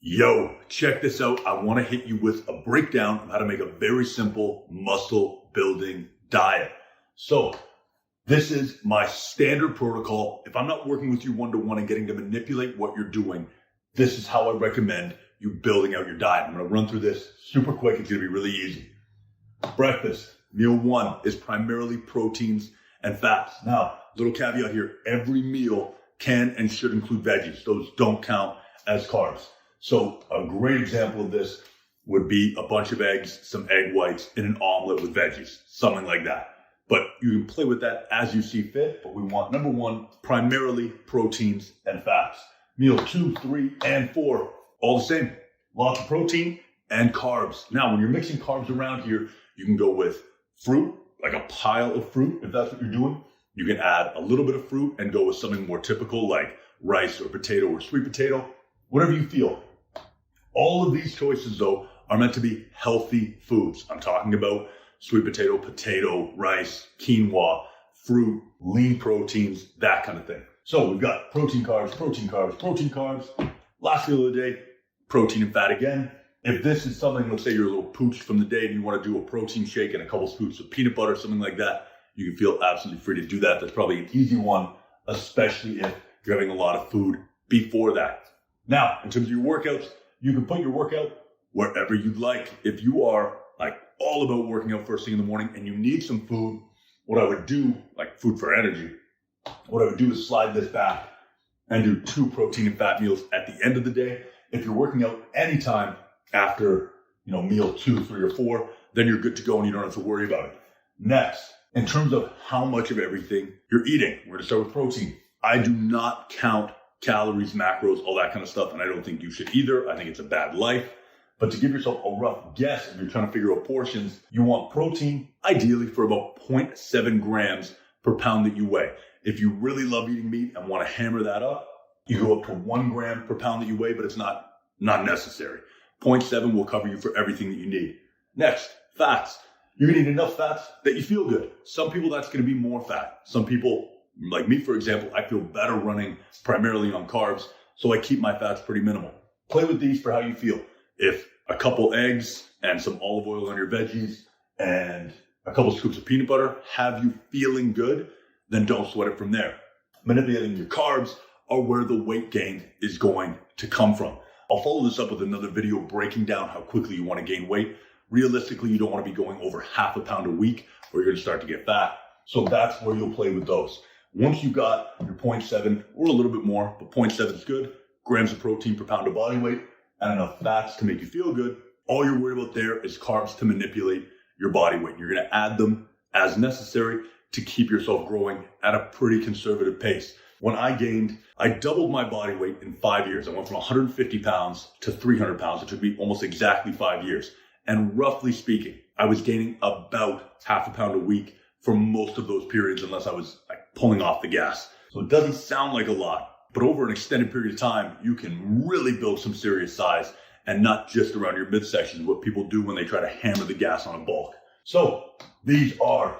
Yo, check this out. I want to hit you with a breakdown of how to make a very simple muscle building diet. So this is my standard protocol. If I'm not working with you one-to-one and getting to manipulate what you're doing, this is how I recommend you building out your diet. I'm going to run through this super quick. It's going to be really easy. Breakfast, meal one is primarily proteins and fats. Now, little caveat here, every meal can and should include veggies. Those don't count as carbs. So a great example of this would be a bunch of eggs, some egg whites, and an omelet with veggies, something like that. But you can play with that as you see fit. But we want, number one, primarily proteins and fats. Meal 2, 3, and 4, all the same. Lots of protein and carbs. Now, when you're mixing carbs around here, you can go with fruit, like a pile of fruit, if that's what you're doing. You can add a little bit of fruit and go with something more typical like rice or potato or sweet potato, whatever you feel. All of these choices, though, are meant to be healthy foods. I'm talking about sweet potato, rice, quinoa, fruit, lean proteins, that kind of thing. So we've got protein, carbs. Last meal of the day, protein and fat again. If this is something, let's say you're a little pooch from the day and you want to do a protein shake and a couple scoops of peanut butter, something like that, you can feel absolutely free to do that. That's probably an easy one, especially if you're having a lot of food before that. Now, in terms of your workouts, you can put your workout wherever you'd like. If you are like all about working out first thing in the morning and you need some food, what I would do, like food for energy, what I would do is slide this back and do 2 protein and fat meals at the end of the day. If you're working out anytime after, meal 2, 3, or 4, then you're good to go and you don't have to worry about it. Next, in terms of how much of everything you're eating, we're going to start with protein. I do not count calories, macros, all that kind of stuff, and I don't think you should either. I think it's a bad life. But to give yourself a rough guess, if you're trying to figure out portions, you want protein ideally for about 0.7 grams per pound that you weigh. If you really love eating meat and want to hammer that up, you go up to 1 gram per pound that you weigh, but it's not necessary. 0.7 will cover you for everything that you need. Next, fats. You're going to need enough fats that you feel good. Some people, that's going to be more fat. Some people, like me, for example, I feel better running primarily on carbs, so I keep my fats pretty minimal. Play with these for how you feel. If a couple eggs and some olive oil on your veggies and a couple scoops of peanut butter have you feeling good, then don't sweat it from there. Manipulating your carbs are where the weight gain is going to come from. I'll follow this up with another video breaking down how quickly you want to gain weight. Realistically, you don't want to be going over half a pound a week or you're going to start to get fat. So that's where you'll play with those. Once you've got your 0.7 or a little bit more, but 0.7 is good, grams of protein per pound of body weight and enough fats to make you feel good, all you're worried about there is carbs to manipulate your body weight. You're going to add them as necessary to keep yourself growing at a pretty conservative pace. When I doubled my body weight in 5 years. I went from 150 pounds to 300 pounds. It took me almost exactly 5 years. And roughly speaking, I was gaining about half a pound a week for most of those periods, unless I was pulling off the gas. So it doesn't sound like a lot, but over an extended period of time, you can really build some serious size and not just around your midsection, what people do when they try to hammer the gas on a bulk. So these are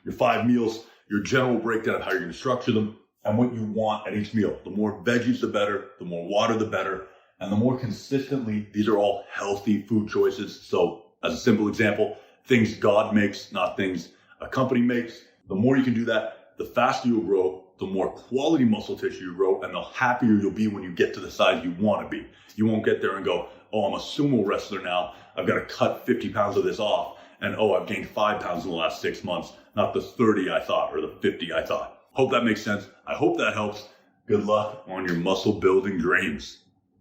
your 5 meals, your general breakdown of how you're going to structure them and what you want at each meal. The more veggies, the better. The more water, the better. And the more consistently, these are all healthy food choices. So as a simple example, things God makes, not things a company makes. The more you can do that, the faster you'll grow, the more quality muscle tissue you grow, and the happier you'll be when you get to the size you want to be. You won't get there and go, oh, I'm a sumo wrestler now. I've got to cut 50 pounds of this off. And oh, I've gained 5 pounds in the last 6 months, not the 30 I thought or the 50 I thought. Hope that makes sense. I hope that helps. Good luck on your muscle building dreams.